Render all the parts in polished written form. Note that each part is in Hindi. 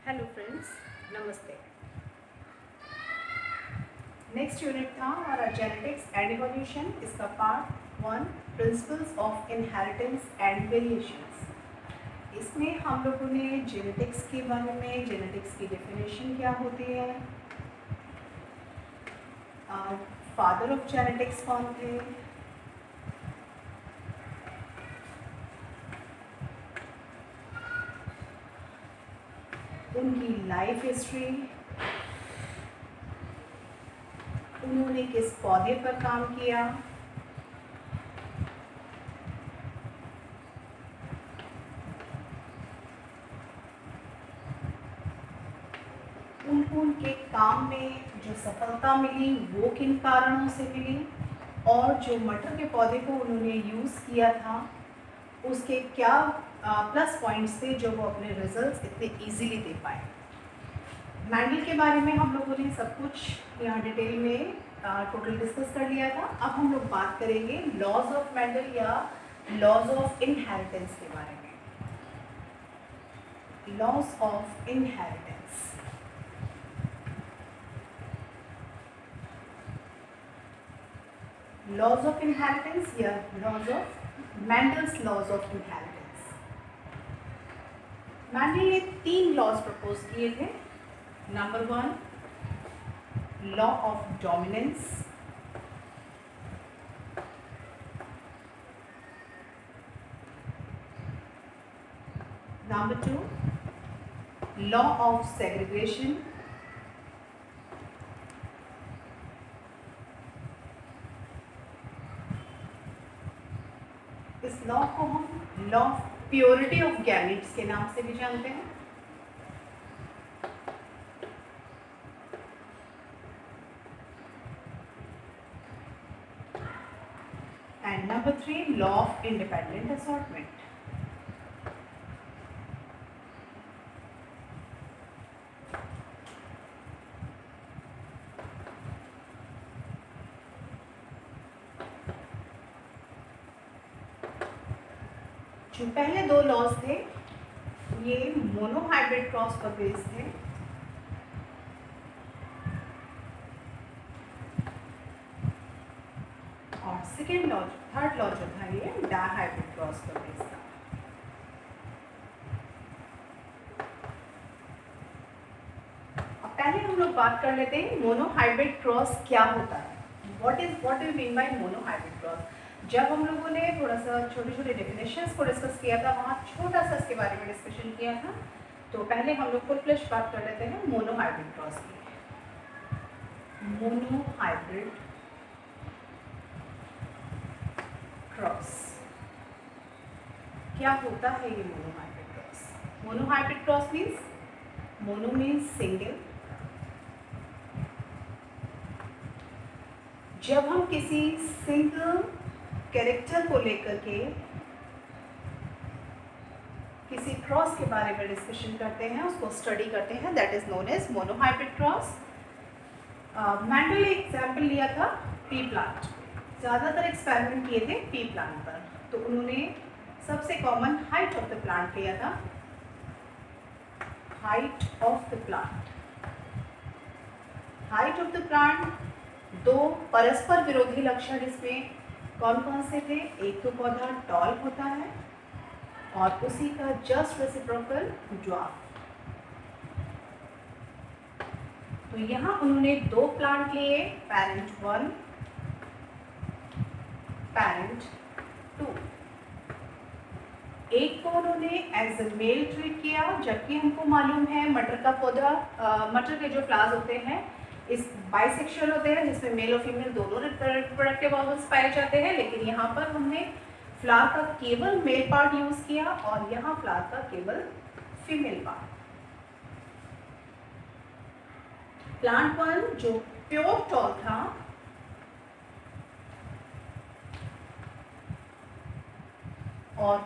हेलो फ्रेंड्स, नमस्ते। नेक्स्ट यूनिट था हमारा जेनेटिक्स एंड इवोल्यूशन। इसका part 1 principles of inheritance and variations. इसमें हम लोगों ने जेनेटिक्स के बारे में, जेनेटिक्स की डेफिनेशन क्या होती है, फादर ऑफ जेनेटिक्स कौन थे, उनकी लाइफ हिस्ट्री, उन्होंने किस पौधे पर काम किया, उनको उनके काम में जो सफलता मिली वो किन कारणों से मिली, और जो मटर के पौधे को उन्होंने यूज़ किया था उसके क्या प्लस पॉइंट्स थे जो वो अपने रिजल्ट्स इतने इजीली दे पाए। मैंडल के बारे में हम लोगों ने सब कुछ यहाँ डिटेल में टोटल डिस्कस कर लिया था। अब हम लोग बात करेंगे लॉज ऑफ मैंडल या लॉज ऑफ इनहेरिटेंस के बारे में। Laws of inheritance, laws of inheritance या laws of Mendel's laws of inheritance. Mendel ने 3 लॉज प्रपोज किए थे। Number 1, law of dominance. Number 2, law of segregation. इस लॉ को हम law of purity of gametes के नाम से भी जानते हैं। And number 3, law of independent assortment. जो पहले 2 लॉज थे ये मोनोहाइब्रिड क्रॉस पर बेस्ड थे, और सेकेंड लॉ, थर्ड लॉ जो था ये डायहाइब्रिड क्रॉस पर बेस्ड था। अब पहले हम लोग बात कर लेते हैं मोनोहाइब्रिड क्रॉस क्या होता है। What do mean by monohybrid cross. जब हम लोगों ने थोड़ा सा छोटे छोटे डेफिनेशंस को डिस्कस किया था, वहाँ छोटा सा इसके बारे में डिस्कशन किया था। तो पहले हम लोग फुल फ्लेश बात कर लेते हैं मोनोहाइब्रिड क्रॉस की। मोनोहाइब्रिड क्रॉस क्या होता है ये monohybrid cross. Monohybrid cross means, mono means single. जब हम किसी सिंगल कैरेक्टर को लेकर के किसी क्रॉस के बारे में डिस्कशन करते हैं, उसको स्टडी करते हैं, that is known as monohybrid cross. Mendel ने एग्जाम्पल लिया था पी प्लांट। ज़्यादातर एक्सपेरिमेंट किए थे पी प्लांट पर। तो उन्होंने सबसे common height of the plant लिया था। Height of the plant, height of the plant, 2 परस्पर विरोधी लक्षण इसमें कौन कौन से थे। एक तो पौधा टॉल होता है और उसी का जस्ट रेसिप्रोकल ड्वार्फ। तो यहाँ उन्होंने 2 प्लांट लिए, पेरेंट 1, पेरेंट 2। एक को उन्होंने एज ए मेल ट्रीट किया, जबकि हमको मालूम है मटर का पौधा, मटर के जो फ्लावर्स होते हैं इस बाइसेक्सुअल होते हैं, जिसमें मेल और फीमेल दोनों रिप्रोडक्टिव ऑर्गन्स पाए जाते हैं। लेकिन यहाँ पर हमने फ्लावर का केवल मेल पार्ट यूज किया और यहाँ फ्लावर का केवल फीमेल पार्ट। प्लांट 1 जो प्योर टॉल था, और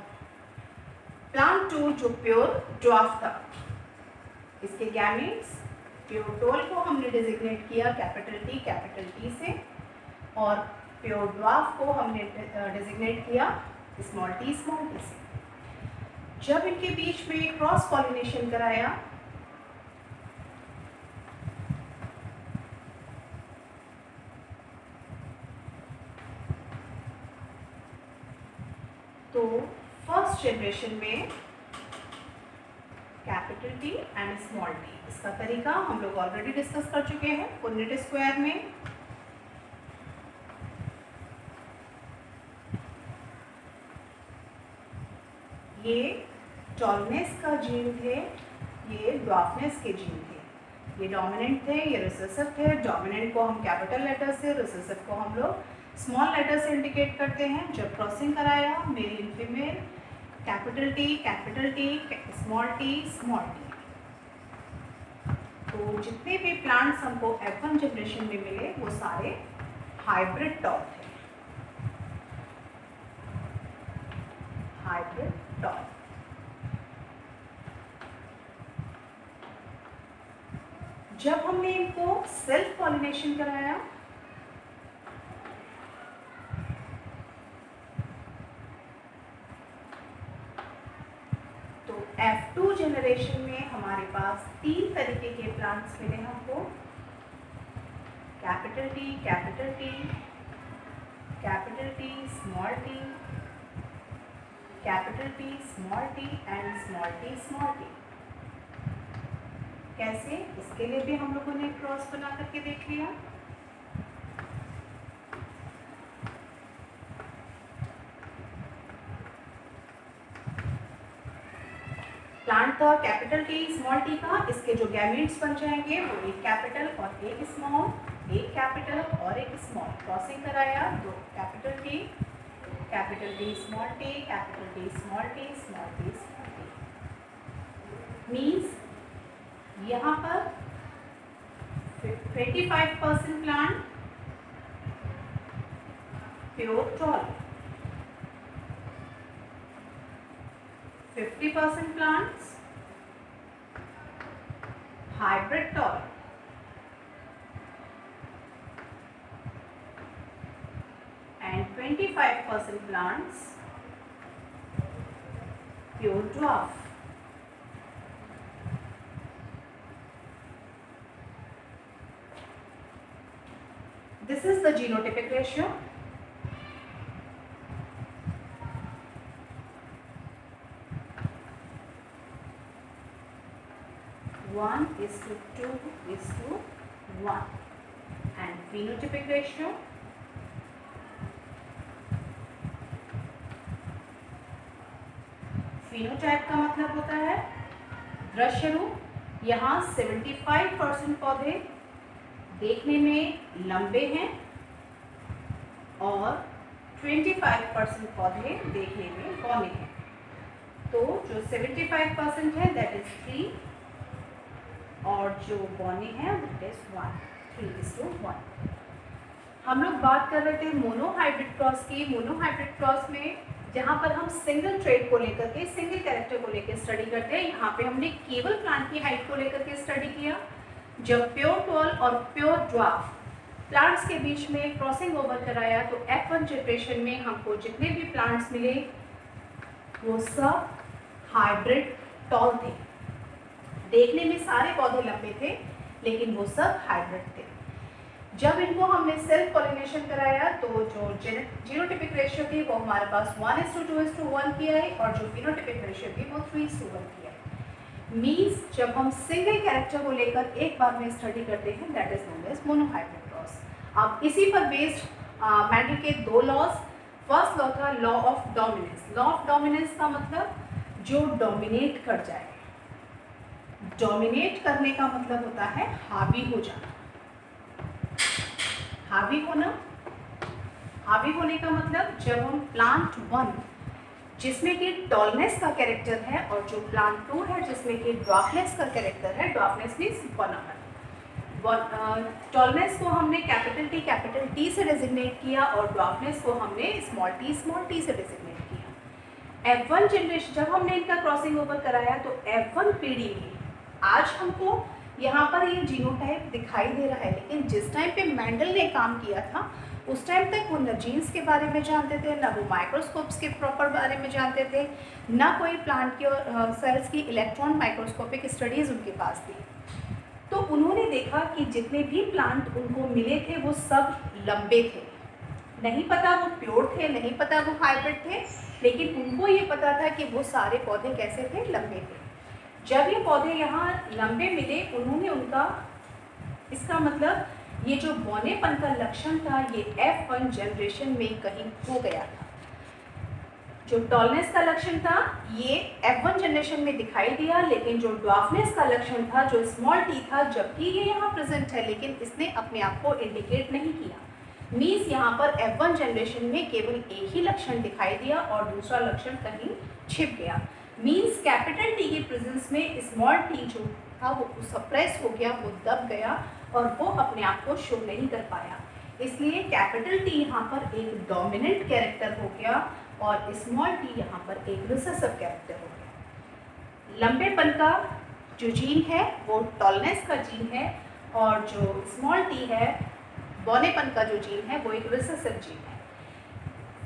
प्लांट 2 जो प्योर ड्वार्फ था। इसके गैमेट्स, प्योर टॉल को हमने डिजिग्नेट किया कैपिटल टी से, और प्योर ड्वार्फ को हमने डिजिग्नेट किया स्मॉल टी से। जब इनके बीच में क्रॉस पॉलिनेशन कराया फर्स्ट जनरेशन में capital T and small T. इसका तरीका हम लोग ऑलरेडी डिस्कस कर चुके हैं पुन्नेट स्क्वायर में। ये टॉलनेस का जीन थे, ये ड्वार्फनेस के जीन थे। ये डोमिनेंट थे, ये रिसेसिव थे। डोमिनेंट को हम कैपिटल लेटर से, रिसेसिव को हम लोग स्मॉल लेटर से इंडिकेट करते हैं। जब क्रॉसिंग कराया male and female, capital T, small T, small T. तो जितने भी प्लांट्स हमको F1 जनरेशन में मिले वो सारे हाइब्रिड टॉल थे, हाइब्रिड टॉल। जब हमने इनको सेल्फ पॉलिनेशन कराया तो F2 जनरेशन में हमारे पास 3 तरीके के प्लांट्स मिले हमको, capital T, small T, capital T, small T and small T. कैसे? इसके लिए भी हम लोगों ने क्रॉस बना करके देख लिया। प्लांट का कैपिटल टी, स्मॉल टी का, इसके जो गैमीट्स बन जाएंगे वो एक कैपिटल और एक स्मॉल, एक कैपिटल और एक स्मॉल। क्रॉसिंग कराया दो capital T, small T, capital T, small T, small T, small T. Means यहाँ पर 25% plant pure tall, 50% plants hybrid tall, and 25% plants pure dwarf. This is the genotypic ratio. One is to 2 is to 1, and phenotypic ratio phenotype का मतलब होता है दृश्य रूप। यहाँ 75% पौधे देखने में लंबे हैं और 25% पौधे देखने में बौने हैं। तो जो 75% है दैट इज 3 और जो बौने हैं दैट इज 1, 3:1। हम लोग बात कर रहे थे मोनोहाइब्रिड क्रॉस की। मोनोहाइब्रिड क्रॉस में जहाँ पर हम सिंगल ट्रेट को लेकर के, सिंगल कैरेक्टर को लेकर स्टडी करते हैं, यहाँ पे हमने केवल प्लांट की हाइट को लेकर के स्टडी किया। जब प्योर टॉल और प्योर ड्वार्फ प्लांट्स के बीच में क्रॉसिंग ओवर कराया तो F1 जनरेशन में हमको जितने भी प्लांट्स मिले वो सब हाइब्रिड टॉल थे। देखने में सारे पौधे लंबे थे लेकिन वो सब हाइब्रिड थे। जब इनको हमने सेल्फ पॉलिनेशन कराया तो जो जीनोटिपिक रेशियो थी वो हमारे पास 1:2:1 की आई और जो फिनोटिपिक रेशियो थी वो 3:1 की आई। मीन्स जब हम सिंगल कैरेक्टर को लेकर एक बार में स्टडी करते हैं that is known as monohybrid cross. अब इसी पर बेस्ड मेंडल के 2 लॉज। फर्स्ट लॉ था law of dominance. Law of dominance का मतलब जो डोमिनेट कर जाए। डोमिनेट करने का मतलब होता है हावी हो जाना। हावी होना, हावी होने का मतलब जब हम प्लांट 1 जिसमें कि टॉलनेस का कैरेक्टर है और जो प्लांट 2 है जिसमें कि ड्वार्फनेस का कैरेक्टर है। ड्वार्फनेस मीन्स बनाना। टॉलनेस को हमने कैपिटल टी से डेजिग्नेट किया और ड्वार्फनेस को हमने स्मॉल टी से डेजिग्नेट किया। F1 जनरेशन जब हमने इनका क्रॉसिंग ओवर कराया तो F1 पीढ़ी में आज हमको यहाँ पर ये जीनोटाइप दिखाई दे रहा है, लेकिन जिस टाइम पे मेंडल ने काम किया था उस टाइम तक वो न जीन्स के बारे में जानते थे, ना वो माइक्रोस्कोप्स के प्रॉपर बारे में जानते थे, ना कोई प्लांट के सेल्स की इलेक्ट्रॉन माइक्रोस्कोपिक स्टडीज़ उनके पास थी। तो उन्होंने देखा कि जितने भी प्लांट उनको मिले थे वो सब लंबे थे। नहीं पता वो प्योर थे, नहीं पता वो हाइब्रिड थे, लेकिन उनको ये पता था कि वो सारे पौधे कैसे थे, लंबे थे। जब ये पौधे यहाँ लंबे मिले, उन्होंने उनका, इसका मतलब ये जो बौनेपन का लक्षण था ये F1 जनरेशन में कहीं खो गया था। जो टॉलनेस का लक्षण था ये F1 जनरेशन में दिखाई दिया, लेकिन जो ड्वार्फनेस का लक्षण था, जो स्मॉल टी था, जबकि ये यहाँ प्रेजेंट है लेकिन इसने अपने आप को इंडिकेट नहीं किया। मीन्स यहाँ पर F1 जनरेशन में केवल एक ही लक्षण दिखाई दिया और दूसरा लक्षण कहीं छिप गया। मीन्स कैपिटल टी की प्रेजेंस में स्मॉल टी जो था वो सप्रेस हो गया, वो दब गया और वो अपने आप को शो नहीं कर पाया। इसलिए कैपिटल टी यहाँ पर एक डोमिनेंट कैरेक्टर हो गया और स्मॉल टी यहाँ पर एक रिसेसिव कैरेक्टर हो गया। लंबेपन का जो जीन है वो टॉलनेस का जीन है और जो स्मॉल टी है, बौनेपन का जो जीन है, वो एक रिसेसिव जीन है।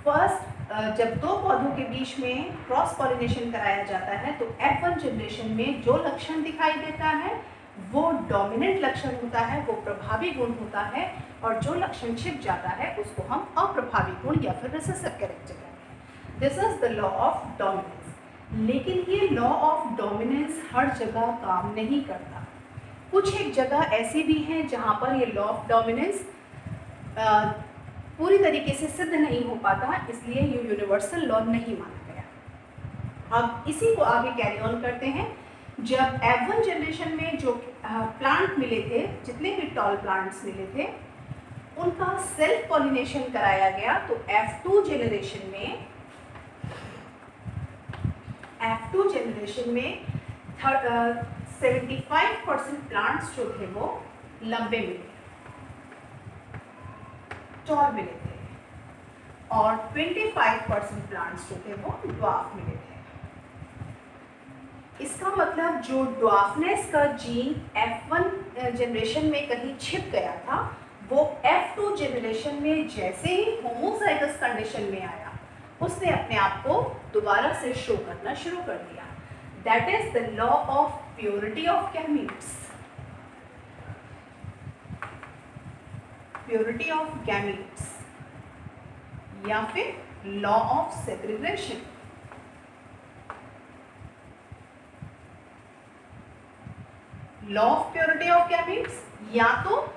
फर्स्ट जब दो पौधों के बीच में क्रॉस पॉलिनेशन कराया जाता है तो F1 जनरेशन में जो लक्षण दिखाई देता है वो डोमिनेंट लक्षण होता है, वो प्रभावी गुण होता है, और जो लक्षण छिप जाता है उसको हम अप्रभावी गुण या फिर रिसेसिव कैरेक्टर कहते हैं। This is the law of dominance. लेकिन ये लॉ ऑफ डोमिनेंस हर जगह काम नहीं करता। कुछ एक जगह ऐसी भी हैं जहाँ पर ये लॉ ऑफ डोमिनेंस पूरी तरीके से सिद्ध नहीं हो पाता, इसलिए ये यूनिवर्सल लॉ नहीं माना गया। अब इसी को आगे कैरी ऑन करते हैं। जब F1 जनरेशन में जो प्लांट मिले थे, जितने भी टॉल प्लांट्स मिले थे, उनका सेल्फ पॉलिनेशन कराया गया तो F2 जनरेशन में 75% प्लांट्स जो थे वो लंबे मिले, टॉल मिले थे, और 25% प्लांट्स जो थे वो ड्वार्फ मिले थे। इसका मतलब जो ड्वार्फनेस का जीन F1 जनरेशन में कहीं छिप गया था, वो F2 जनरेशन में जैसे ही होमोजाइगस कंडीशन में आया, उसने अपने आप को दोबारा से शो करना शुरू कर दिया। That is the law of purity of gametes. Purity of gametes या फिर law of segregation. Law of purity of gametes, या तो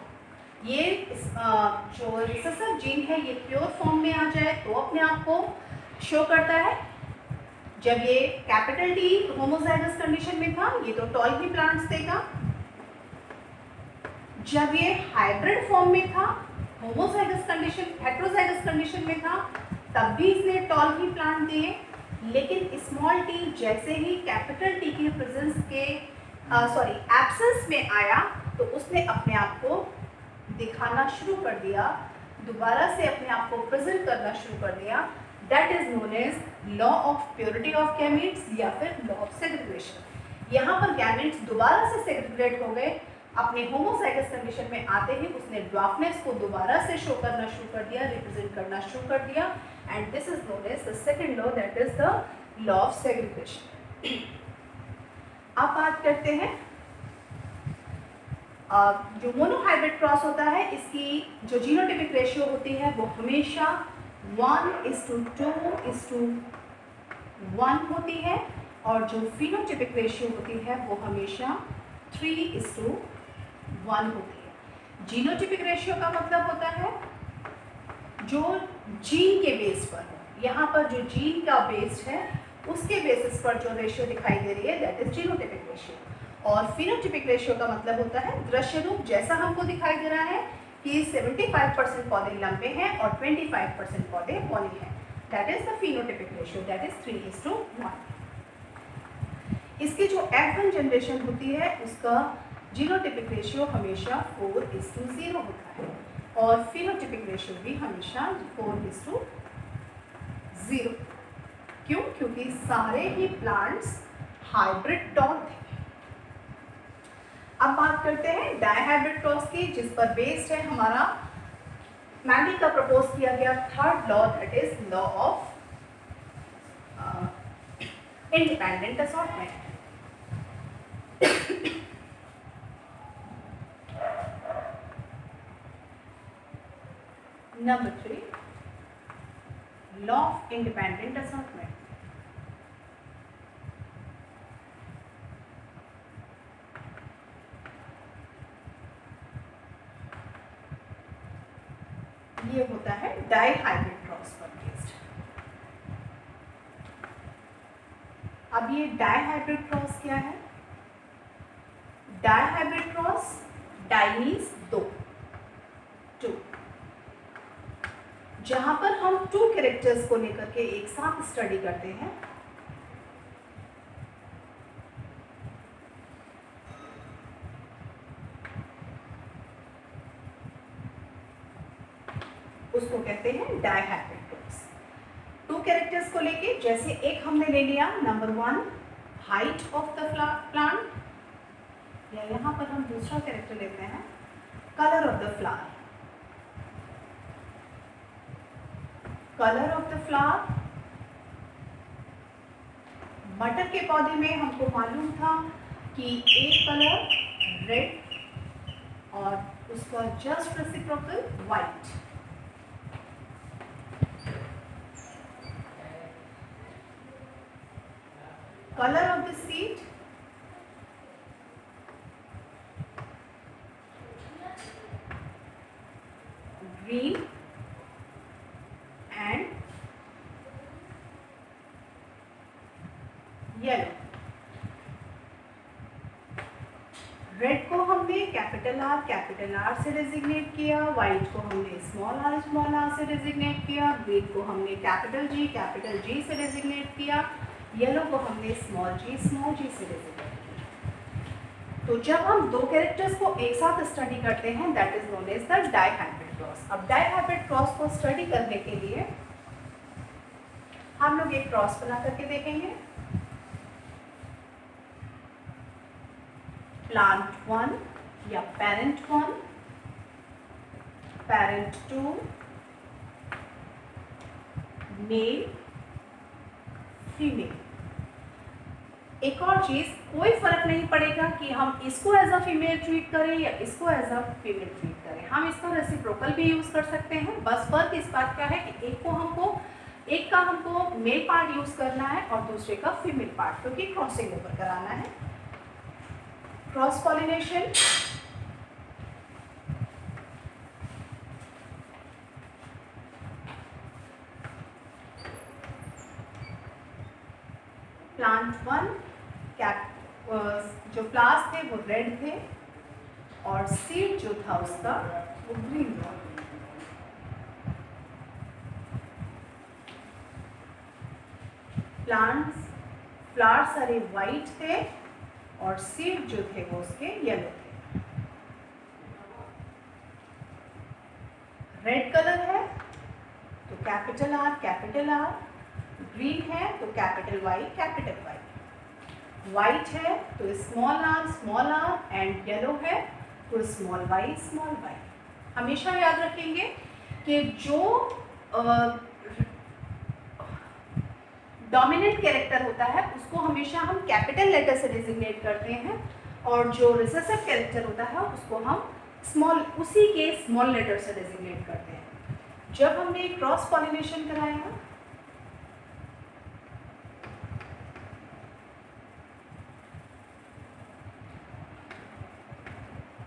ये जो रिसेसिव जीन है ये प्योर फॉर्म में आ जाए तो अपने आप को शो करता है। जब ये कैपिटल टी होमोजाइगस कंडीशन में था, ये तो टॉल ही प्लांट्स देगा। जब ये हाइब्रिड फॉर्म में था, होमोजाइगस कंडीशन, हेटेरोजाइगस कंडीशन में था, तब भी इसने टॉल ही प्लांट दिए। लेकिन स्मॉल टी जैसे ही कैपिटल टी की प्रेजेंस के एब्सेंस में आया तो उसने अपने आप को दिखाना शुरू कर दिया, दोबारा से अपने आप को प्रेजेंट करना शुरू कर दिया। That is known as law of purity of gametes या फिर लॉ ऑफ सेग्रीगेशन। यहाँ पर गैमीट्स दोबारा से सेग्रीगेट हो गए। अपने होमोजाइगस कंडीशन में आते ही उसने ड्वार्फनेस को दोबारा से शो करना शुरू कर दिया, रिप्रेजेंट करना शुरू कर दिया, and this is known as the second law, that is the law of segregation. अब बात करते हैं जो मोनोहाइब्रिड क्रॉस होता है, इसकी जो जीनोटाइपिक रेशियो होती है वो हमेशा 1:2:1 होती है, और जो फिनोटाइपिक रेशियो होती है वो हमेशा 3:1 होती है। जीनोटाइपिक रेशियो का मतलब होता है जो जीन के बेस पर है। यहाँ पर जो जीन का बेस है उसके बेसिस पर जो रेशियो दिखाई दे रही है, दैट इज जीनोटाइपिक रेशियो। और फिनोटाइपिक रेशियो का मतलब होता है दृश्य रूप, जैसा हमको दिखाई दे रहा है कि 75% पौधे लंबे हैं और 25% पौधे बौने हैं। That is the phenotypic ratio, that is 3:1। इसकी जो F1 जनरेशन होती है उसका जीनोटाइपिक रेशियो हमेशा 4:0 होता है, और फिनोटाइपिक रेशियो भी हमेशा 4:0। क्यों? क्योंकि सारे ही प्लांट्स हाइब्रिड टॉल थे। अब बात करते हैं डायहाइब्रिड क्रॉस की, जिस पर बेस्ड है हमारा मैंडी का प्रपोज किया गया third law, that is law of independent assortment. Number 3, law of independent assortment. ये होता है डाइहाइब्रिड क्रॉस पर बेस्ड। अब ये डाइहाइब्रिड क्रॉस क्या है? डाइहाइब्रिड क्रॉस, डाई मीन्स दो, टू, जहां पर हम टू कैरेक्टर्स को लेकर के एक साथ स्टडी करते हैं, उसको कहते हैं डाइहाइब्रिड क्रॉस। टू कैरेक्टर्स को लेके, जैसे एक हमने ले लिया number 1 height of the plant, या यहाँ पर हम दूसरा कैरेक्टर लेते हैं colour of the flower. Colour of the flower, मटर के पौधे में हमको मालूम था कि एक कलर रेड और उसका just reciprocal white. Color of the seed, green and yellow. Red को हमने कैपिटल आर से डेजिग्नेट किया, व्हाइट को हमने स्मॉल आर से डेजिग्नेट किया, ग्रीन को हमने कैपिटल जी से डेजिग्नेट किया, येलो को हमने स्मॉल जी से डेजिग्नेट किया। तो जब हम दो कैरेक्टर्स को एक साथ स्टडी करते हैं, that is known as the dihybrid cross. अब डाइहाइब्रिड क्रॉस को स्टडी करने के लिए हम लोग एक क्रॉस बना करके देखेंगे। प्लांट 1 या पेरेंट 1, पेरेंट 2, मेल, फीमेल। एक और चीज, कोई फर्क नहीं पड़ेगा कि हम इसको एज अ फीमेल ट्रीट करें या इसको एज अ फीमेल ट्रीट करें, हम इसका रेसिप्रोकल भी यूज कर सकते हैं। बस फर्क इस बात का है कि एक का हमको मेल पार्ट यूज करना है और दूसरे का फीमेल पार्ट, क्योंकि क्रॉसिंग ओवर कराना है। क्रॉस पॉलिनेशन, प्लांट 1 जो फ्लावर्स थे वो रेड थे और सीड जो था उसका वो ग्रीन था। फ्लावर्स सारे वाइट थे और सीड जो थे वो उसके येलो थे। रेड कलर है तो कैपिटल आर, ग्रीन है तो कैपिटल वाई, व्हाइट है तो स्मॉल आर एंड येलो है तो स्मॉल वाई। हमेशा याद रखेंगे कि जो डोमिनेंट कैरेक्टर होता है उसको हमेशा हम कैपिटल लेटर से डिजिग्नेट करते हैं और जो रिसेसिव कैरेक्टर होता है उसको हम उसी के स्मॉल लेटर से डिजिग्नेट करते हैं। जब हमने क्रॉस पॉलिनेशन कराया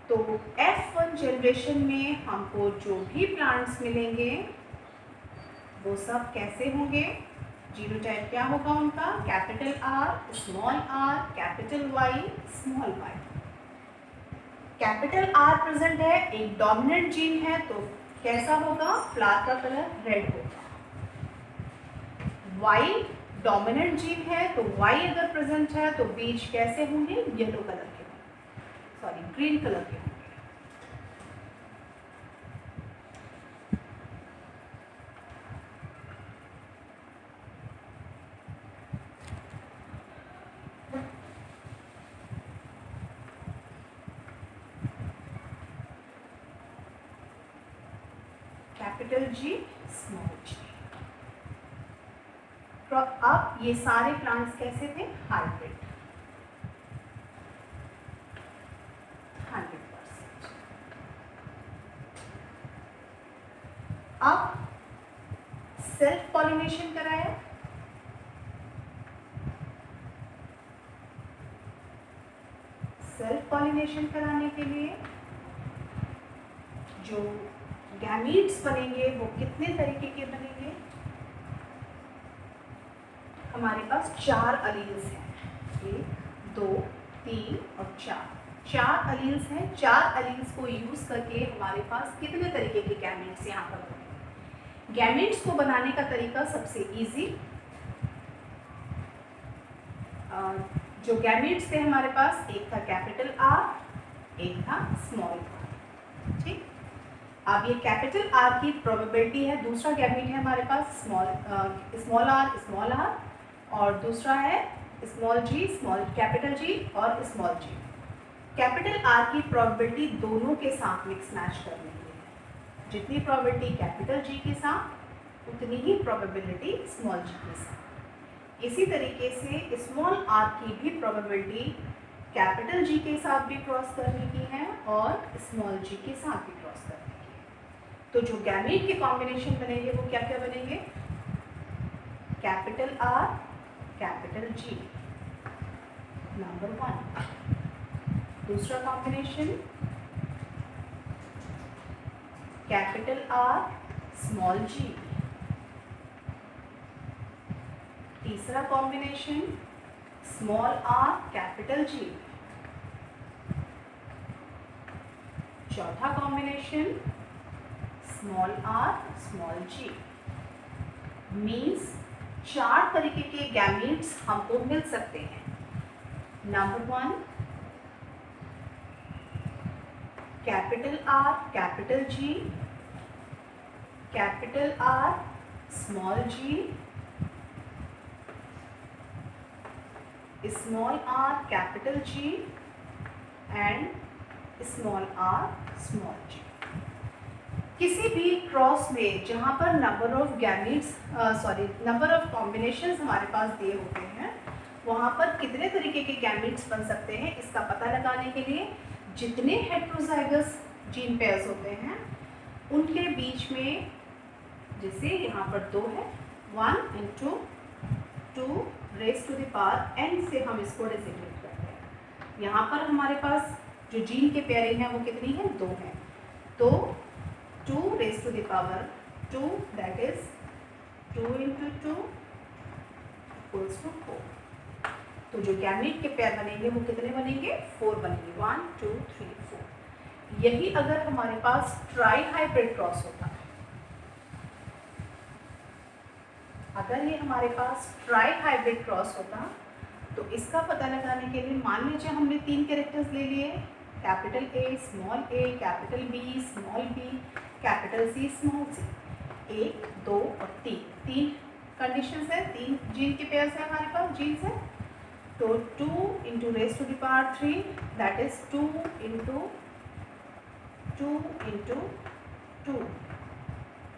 तो F1 जनरेशन में हमको जो भी प्लांट्स मिलेंगे वो सब कैसे होंगे? जीनोटाइप क्या होगा उनका? Capital R, capital Y, small Y. Capital R present है, एक डोमिनेंट जीन है तो कैसा होगा? फ्लावर का कलर रेड होगा। वाई डोमिनेंट जीन है तो वाई अगर प्रेजेंट है तो बीज कैसे होंगे? येलो कलर के, ग्रीन कलर के होंगे। कैपिटल जी, स्मॉल जी। तो अब ये सारे प्लांट्स कैसे थे? हाइब्रिड, 100%। अब सेल्फ पॉलिनेशन कराया, सेल्फ पॉलिनेशन कराने के लिए जो गैमीट्स बनेंगे वो कितने तरीके के बनेंगे? हमारे पास 4 अलील्स हैं, 1 2 3 और 4 अलील्स हैं। 4 अलील्स को यूज करके हमारे पास कितने तरीके के गैमीट्स यहाँ पर बनेंगे? गैमीट्स को बनाने का तरीका सबसे इजी, जो गैमीट्स थे हमारे पास, एक था कैपिटल आर, एक था स्मॉल आर। ठीक, अब ये कैपिटल आर की प्रोबेबिलिटी है, दूसरा गैमीट है हमारे पास स्मॉल आर, और दूसरा है स्मॉल जी, कैपिटल जी और स्मॉल जी। कैपिटल आर की प्रोबेबिलिटी दोनों के साथ मिक्स मैच करने की है। जितनी प्रोबेबिलिटी कैपिटल जी के साथ उतनी ही प्रोबेबिलिटी स्मॉल जी के साथ। इसी तरीके से स्मॉल आर की भी प्रोबेबिलिटी कैपिटल जी के साथ भी क्रॉस करने की है और स्मॉल जी के साथ भी क्रॉस करने की है। तो जो गैमीट के कॉम्बिनेशन बनेंगे वो क्या क्या बनेंगे? Capital R, capital G, number 1। दूसरा combination capital R, small G. तीसरा combination small R, capital G. चौथा combination small R, small G. Means 4 तरीके के गैमीट्स हमको मिल सकते हैं। Number 1 capital R, capital G, capital R, small G, small R, capital G and small R, small G. किसी भी क्रॉस में जहाँ पर नंबर ऑफ कॉम्बिनेशंस हमारे पास दिए होते हैं, वहाँ पर कितने तरीके के गैमीट्स बन सकते हैं इसका पता लगाने के लिए जितने हेटेरोजाइगस जीन पेयर्स होते हैं उनके बीच में, जैसे यहाँ पर 2 है, 1 into 2 raise to the power n से हम इसको डेजिग्नेट करते हैं। यहाँ पर हमारे पास जो जीन के पेयरिंग है वो कितनी है? 2 है। तो 2 raise to the power 2, that is 2 into 2 equals to 4। तो जो गैमीट के पेयर बनेंगे वो कितने बनेंगे? 4 बनेंगे, 1 2 3 4। यही अगर हमारे पास ट्राई हाइब्रिड क्रॉस होता, अगर ये हमारे पास ट्राई हाइब्रिड क्रॉस होता तो इसका पता लगाने के लिए मान लीजिए हमने 3 कैरेक्टर्स ले लिए, capital A, small A, capital B, small B, capital C, small C. 1 2 और 3 कंडीशंस है, 3 जीन के पेयर्स है हमारे पास, जीन्स है। तो 2 into raise to the power 3, that is 2 into 2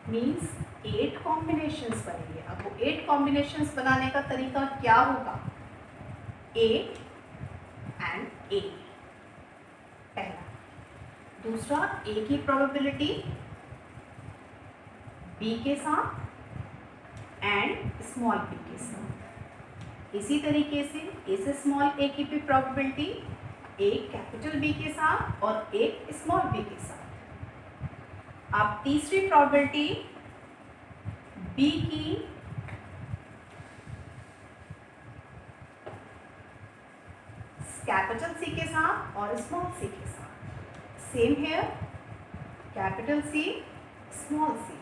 means 8 combinations बनेंगे। अब वो 8 कॉम्बिनेशंस बनाने का तरीका क्या होगा? A and A, पहला। दूसरा, A की प्रोबेबिलिटी B के साथ एंड स्मॉल b के साथ। इसी तरीके से A से स्मॉल a की भी प्रोबेबिलिटी एक कैपिटल B के साथ और एक स्मॉल b के साथ। अब तीसरी प्रोबेबिलिटी B की कैपिटल C के साथ और स्मॉल c के साथ। Same here, capital C, small c।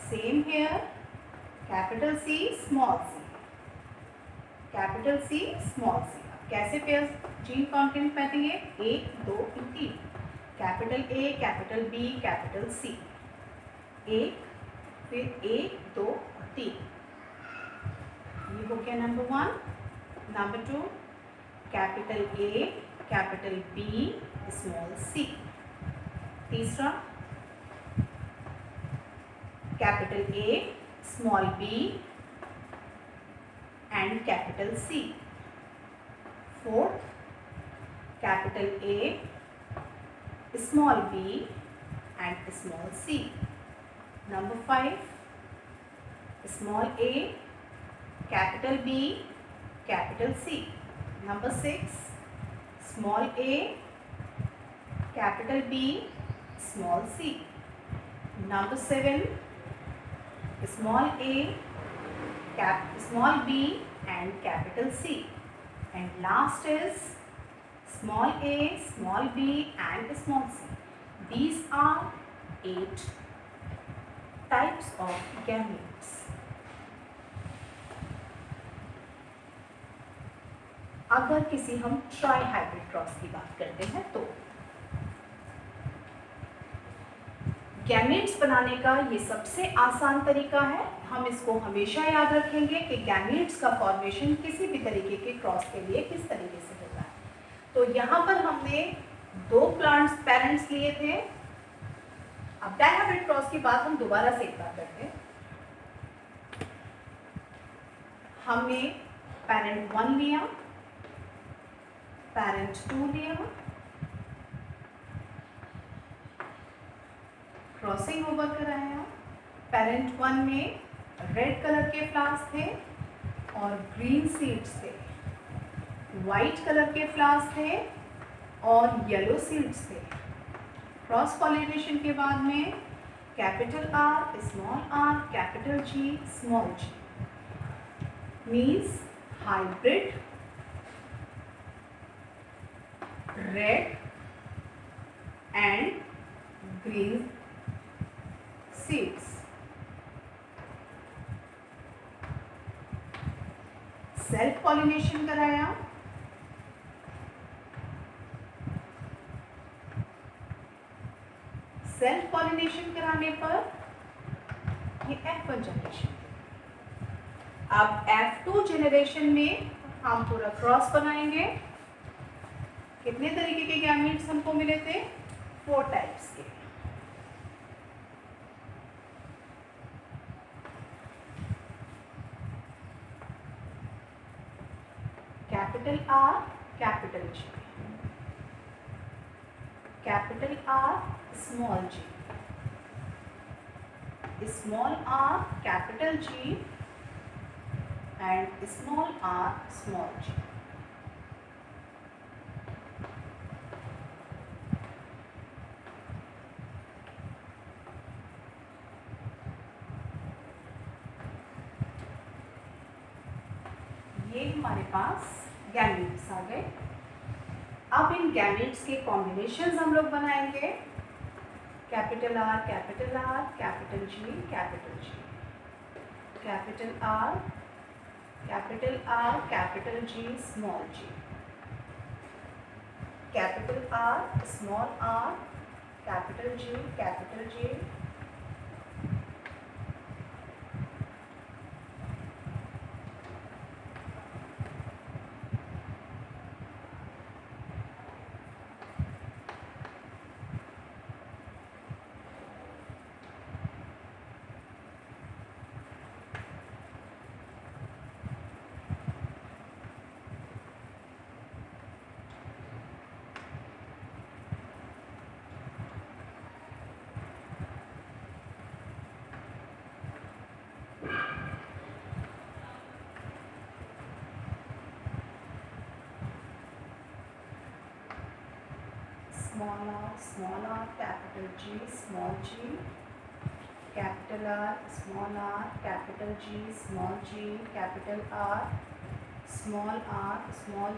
Same here, capital C, small c, capital C, small c। कैसे पेयर जीन कॉन्टेंट बैठेंगे? 1 2 3, capital A, capital B, capital C। 1 फिर 1 2 और 3। ये हो गया number 1। Number 2, capital A, capital B, small c। तीसरा, capital A, small b and capital C। Fourth, capital A, small b and small c। Number 5, small a, capital B, capital C। Number 6, small a, capital B, small c. Number 7, small a, small b and capital C. And last is small a, small b and small c. These are 8 types of gametes. अगर किसी हम ट्राई हाइब्रिड क्रॉस की बात करते हैं तो गैमेट्स बनाने का ये सबसे आसान तरीका है। हम इसको हमेशा याद रखेंगे कि गैमेट्स का फॉर्मेशन किसी भी तरीके के क्रॉस के लिए किस तरीके से होता है। तो यहाँ पर हमने 2 प्लांट्स पेरेंट्स लिए थे। अब डायहाइब्रिड क्रॉस की बात हम दोबारा से एक बार करते हैं। हमने पेरेंट 1 लिया, पेरेंट 2 लिया, क्रॉसिंग ओवर कराया। पेरेंट 1 में रेड कलर के फ्लावर्स थे और ग्रीन सीड्स थे, वाइट कलर के फ्लावर्स थे और येलो सीड्स थे। क्रॉस पॉलिनेशन के बाद में capital R, small R, capital G, small G means hybrid red and green seeds. Self pollination कराया, सेल्फ पॉलिनेशन कराने पर ये F1 जनरेशन। अब F2 जनरेशन में हम पूरा क्रॉस बनाएंगे। कितने तरीके के गैमेट्स हमको मिले थे? 4 टाइप्स के। Capital R, capital G, capital R, small G, small R, capital G and small R, small G. ये हमारे पास गैमेट्स आ गए। अब इन गैमेट्स के कॉम्बिनेशंस हम लोग बनाएंगे। Capital R, capital R, capital G, capital G, capital R, capital R, capital G, small G, capital R, small R, capital G, capital G, small r, capital G, small g, capital R, small r, capital G, small g, capital R, small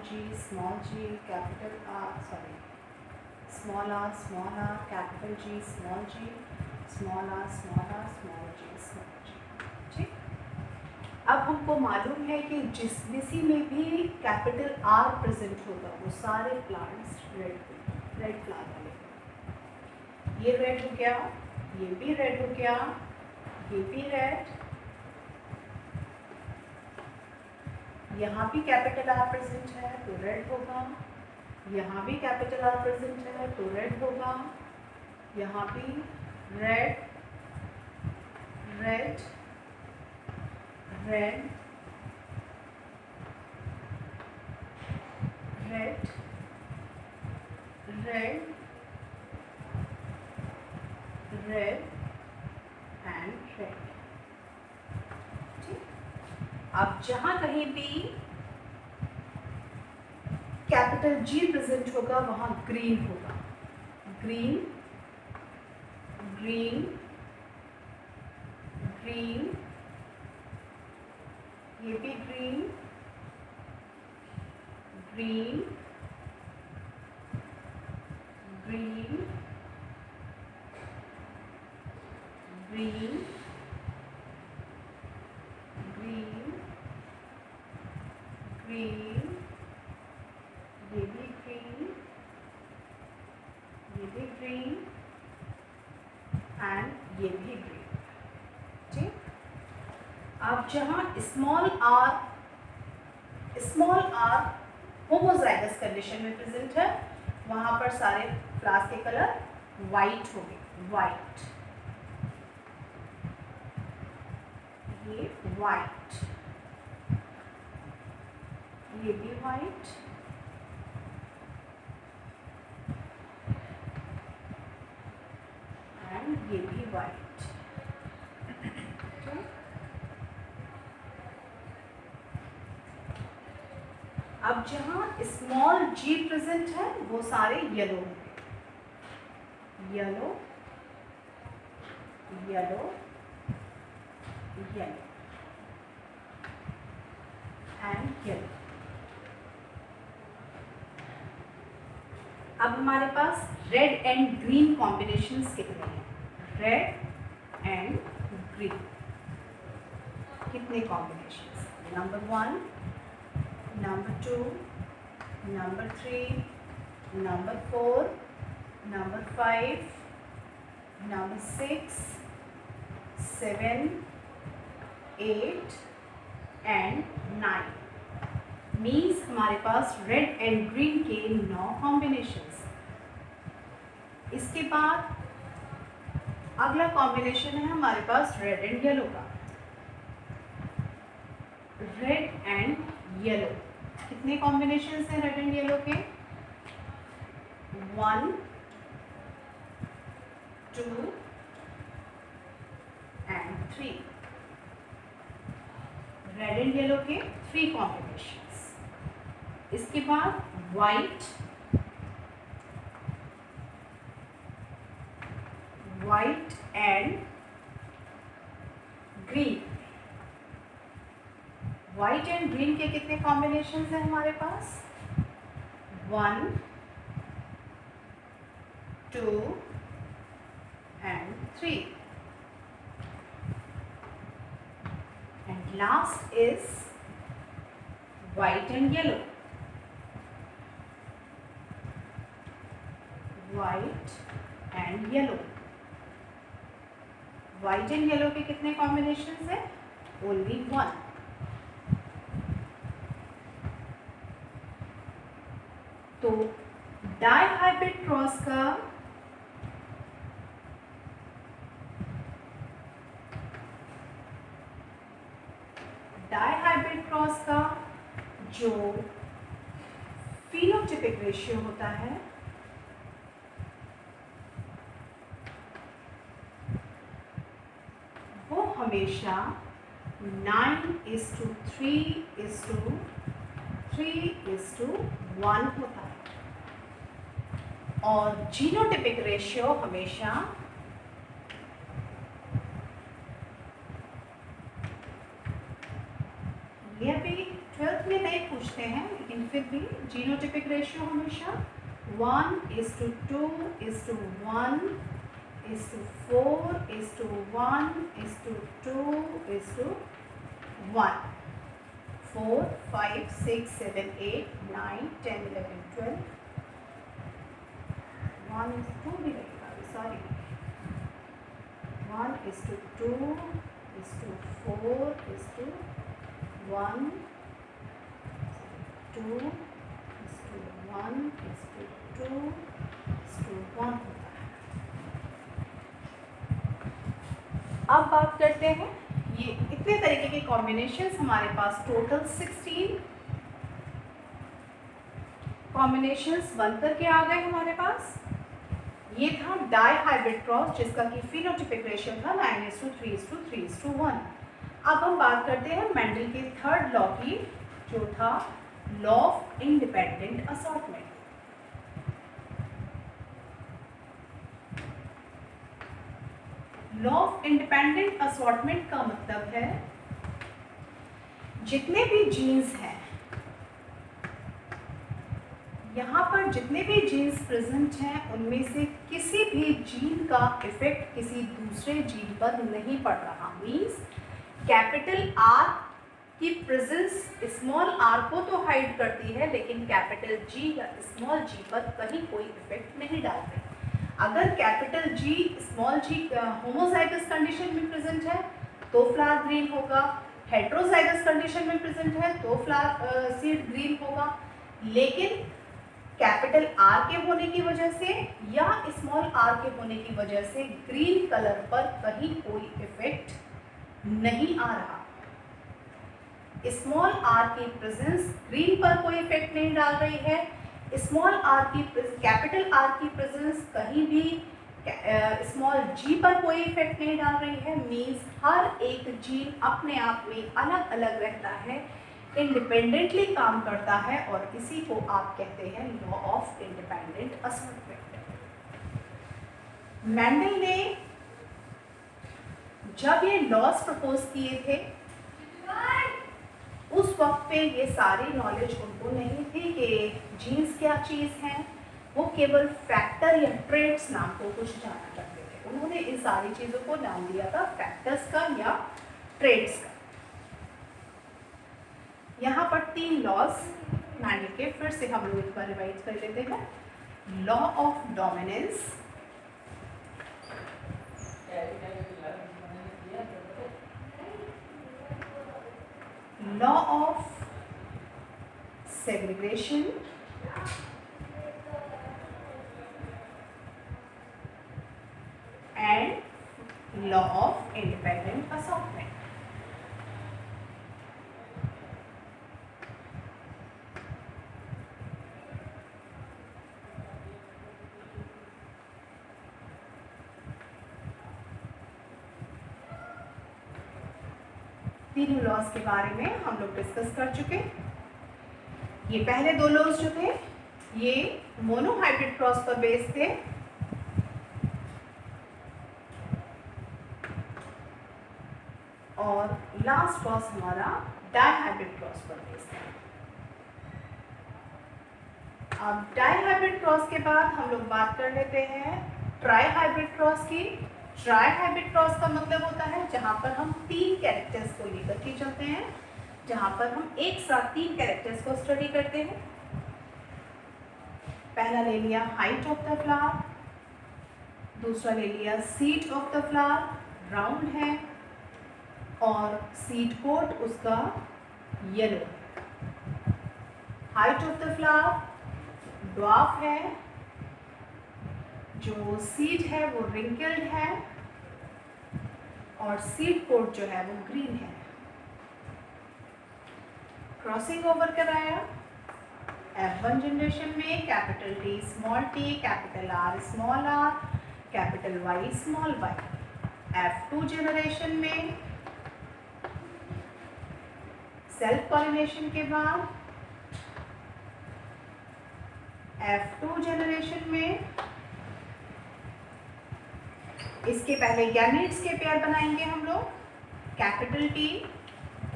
g, small g, capital R, small r, capital G, small g, small r, small g, small g। ठीक। अब हमको मालूम है कि जिस में भी कैपिटल R प्रेजेंट होगा वो सारे प्लांट्स रेड फ्लावर वाले। ये रेड हो गया, ये भी रेड हो गया, ये भी रेड, यहाँ भी कैपिटल आर प्रेजेंट है तो रेड होगा, यहाँ भी कैपिटल आर प्रेजेंट है तो रेड होगा, यहाँ भी red red red red red red and red. ठीक। अब जहां कहीं भी कैपिटल जी प्रेजेंट होगा वहां ग्रीन होगा, ग्रीन ग्रीन ग्रीन, ये भी green, green, green, green, green, green, ये भी ग्रीन, ये भी ग्रीन एंड ये भी ग्रीन। ठीक, अब जहाँ स्मॉल आर होमोजाइगस कंडीशन में प्रेजेंट है, वहां पर सारे फ्लावर्स के कलर वाइट हो गए, वाइट, ये वाइट, ये भी वाइट, एंड ये भी वाइट। अब जहां स्मॉल जी प्रेजेंट है वो सारे येलो होंगे, yellow, yellow, yellow and yellow. अब हमारे पास रेड एंड ग्रीन कॉम्बिनेशंस कितने हैं? रेड एंड ग्रीन कितने combinations? Number 1, number 2, number 3, number 4, number 5, number 6, 7, 8 and 9। Means हमारे पास रेड एंड ग्रीन के 9 कॉम्बिनेशंस। इसके बाद अगला कॉम्बिनेशन है हमारे पास रेड एंड येलो का। रेड एंड येलो कितने कॉम्बिनेशंस हैं रेड एंड येलो के? 1, 2 एंड 3। रेड एंड येलो के 3 कॉम्बिनेशंस। इसके बाद white, white and green. White and green के कितने कॉम्बिनेशंस हैं हमारे पास? 1, 2 and 3। And last is white and yellow. White and yellow. White and yellow के कितने कॉम्बिनेशंस हैं? ओनली 1। तो डाइहाइब्रिड क्रॉस का जो phenotypic रेशियो होता है वो हमेशा 9:3:1 होता है और जीनोटिपिक रेशियो हमेशा ये अभी 12th में नहीं पूछते हैं लेकिन फिर भी जीनोटिपिक रेशियो हमेशा 1:2:1:4:1:2:1 4, 5, 6, 7, 8, 9, 10, 11, 12 1:2 भी रहेगा, सॉरी 1:2:4:1 2:1:2:1 होता है। अब बात करते हैं, ये इतने तरीके के कॉम्बिनेशंस हमारे पास टोटल 16 कॉम्बिनेशंस बनकर के आ गए हमारे पास। ये था डाइहाइब्रिड क्रॉस जिसका कि फिनोटाइपिक रेशियो था 9:3:3:1। अब हम बात करते हैं मेंडल के थर्ड लॉ की, जो था law of independent assortment. Law of independent assortment का मतलब है जितने भी जीन्स हैं, यहाँ पर जितने भी जीन्स प्रेजेंट हैं उनमें से किसी भी जीन का इफेक्ट किसी दूसरे जीन पर नहीं पड़ रहा। मीन्स कैपिटल आर की प्रेजेंस स्मॉल आर को तो हाइड करती है, लेकिन कैपिटल जी या स्मॉल जी पर कहीं कोई इफेक्ट नहीं डाल रही। अगर कैपिटल जी स्मॉल जी होमोजाइगस कंडीशन में प्रेजेंट है तो फ्लावर ग्रीन होगा, हेट्रोजाइगस कंडीशन में प्रेजेंट है तो फ्लावर सीड ग्रीन होगा। लेकिन कैपिटल आर के होने की वजह से या स्मॉल आर के होने की वजह से ग्रीन कलर पर कहीं कोई इफेक्ट नहीं आ रहा। स्मॉल आर की प्रेजेंस ग्रीन पर कोई इफेक्ट नहीं डाल रही है। स्मॉल आर की कैपिटल आर की प्रेजेंस कहीं भी स्मॉल जी पर कोई इफेक्ट नहीं डाल रही है। मीन्स हर एक जीन अपने आप में अलग अलग रहता है, इंडिपेंडेंटली काम करता है, और इसी को आप कहते हैं law of independent assortment. Mendel ने जब ये लॉज प्रपोज किए थे उस वक्त पे ये सारी नॉलेज उनको नहीं थी कि जीन्स क्या चीज़ है। वो केवल फैक्टर या ट्रेड्स नाम को कुछ जाना करते थे। उन्होंने इन सारी चीज़ों को नाम दिया था फैक्टर्स का या ट्रेड्स का। यहाँ पर 3 लॉज मैंने के फिर से हम लोग एक बार रिवाइज कर लेते हैं। Law of dominance, law of segregation, and law of independent assortment. तीनों लॉज के बारे में हम लोग डिस्कस कर चुके। ये पहले 2 लॉज जो थे ये मोनोहाइब्रिड क्रॉस पर बेस थे, और लास्ट लॉज हमारा डाइहाइब्रिड क्रॉस पर बेस है। अब डाइहाइब्रिड क्रॉस के बाद हम लोग बात कर लेते हैं ट्राइहाइब्रिड क्रॉस की। ट्राइहाइब्रिड क्रॉस का मतलब होता है जहां पर हम 3 कैरेक्टर्स को लेकर के चलते हैं, जहां पर हम एक साथ 3 कैरेक्टर्स को स्टडी करते हैं। पहला ले लिया हाइट ऑफ द फ्लावर, दूसरा ले लिया seed of the flower round है, और सीड कोट उसका yellow. Height of the flower dwarf है, जो सीड है वो रिंकल्ड है, और सीड कोट जो है वो ग्रीन है। क्रॉसिंग ओवर कराया F1 जनरेशन में capital T small t, capital R small r, capital Y small y। F2 generation में सेल्फ पॉलिनेशन के बाद F2 जनरेशन में इसके पहले गैमेट्स के पेयर बनाएंगे हम लोग। कैपिटल T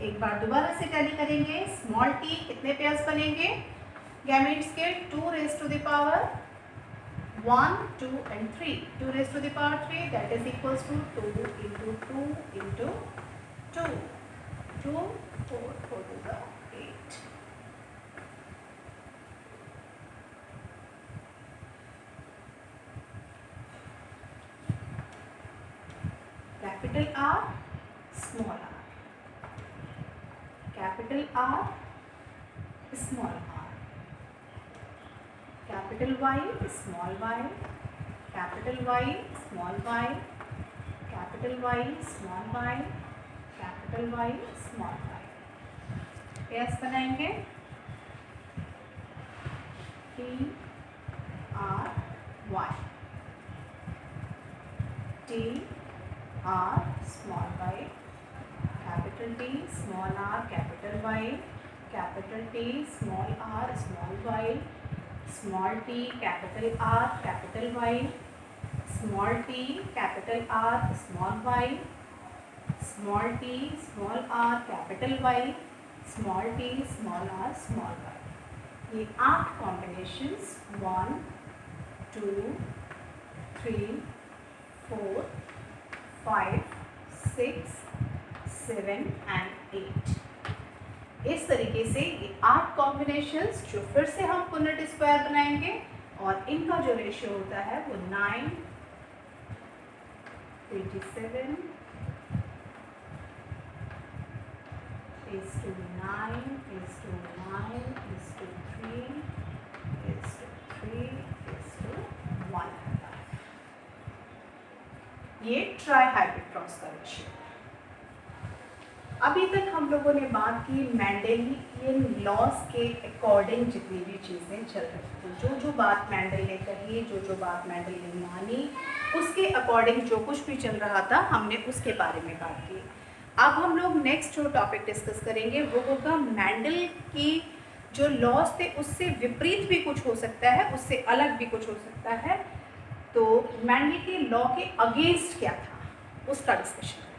एक बार दोबारा से टैली करेंगे, स्मॉल t कितने पेयर्स बनेंगे गैमेट्स के 2 raised to the power 1, 2 and 3। 2 raised to the power 3 that is equals to 2 into 2 into 2, 2 4 4 to the 8। Capital R small r, capital R small r, capital Y small y, capital Y small y, capital Y small y, capital Y small y। Pairs बनाएंगे T R Y, T R small y, capital T small r capital Y, capital T small r small y, small t capital R capital Y, small T capital R small Y, small T small R capital Y, small T small R small Y. ये 8 कॉम्बिनेशंस 1 2 3 4 5 6 7 एंड 8। इस तरीके से ये 8 कॉम्बिनेशंस जो फिर से हम पुनेट स्क्वायर बनाएंगे और इनका जो रेशियो होता है वो 9 27 is to 9 is to 9 is to 3 is to 3 is to 1 है। ये ट्राई हाइब्रिड क्रॉस का रेशियो। अभी तक हम लोगों ने बात की मेंडेलियन लॉस के अकॉर्डिंग जितनी भी चीज़ें चल रही थी, जो बात मेंडल ने कही, जो बात मेंडल ने मानी, उसके अकॉर्डिंग जो कुछ भी चल रहा था हमने उसके बारे में बात की। अब हम लोग नेक्स्ट जो टॉपिक डिस्कस करेंगे वो होगा मेंडल की जो लॉस थे उससे विपरीत भी कुछ हो सकता है, उससे अलग भी कुछ हो सकता है। तो मेंडल के लॉ के अगेंस्ट क्या था उसका डिस्कशन।